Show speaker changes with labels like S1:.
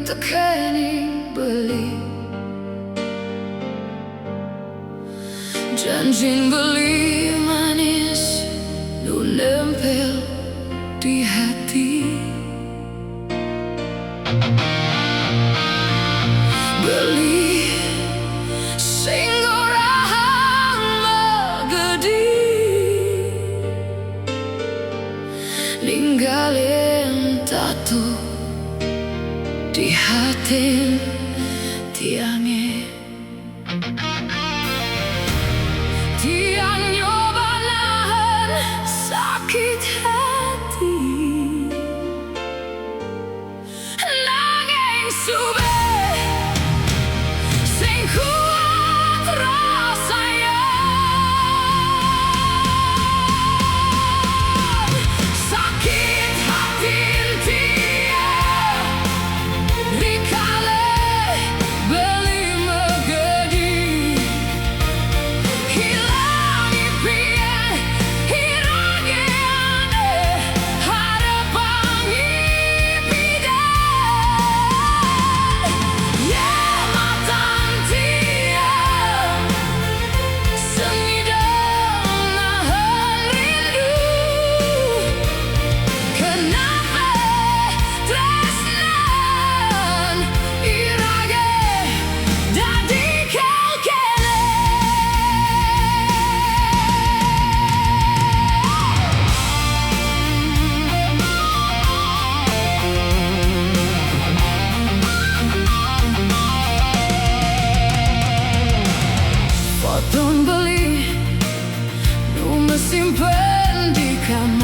S1: tekeni Beli. Janjin Beli manis nu nempel di hati. Beli sing orang megedi, ninggalin tato di hati Tiangnya. Tiang nyoba nahan sakit hati, nanging Sube sing kuat rasanya. Sakit hati Tiang dikale Beli megedi, hilang impian hirangi aneh harapan impian. Yeah, matan Tiang sengidang nahan rindu. Kenapa tresnan irage dadi kau kene. Potong Beli nu mesimpan di kamar.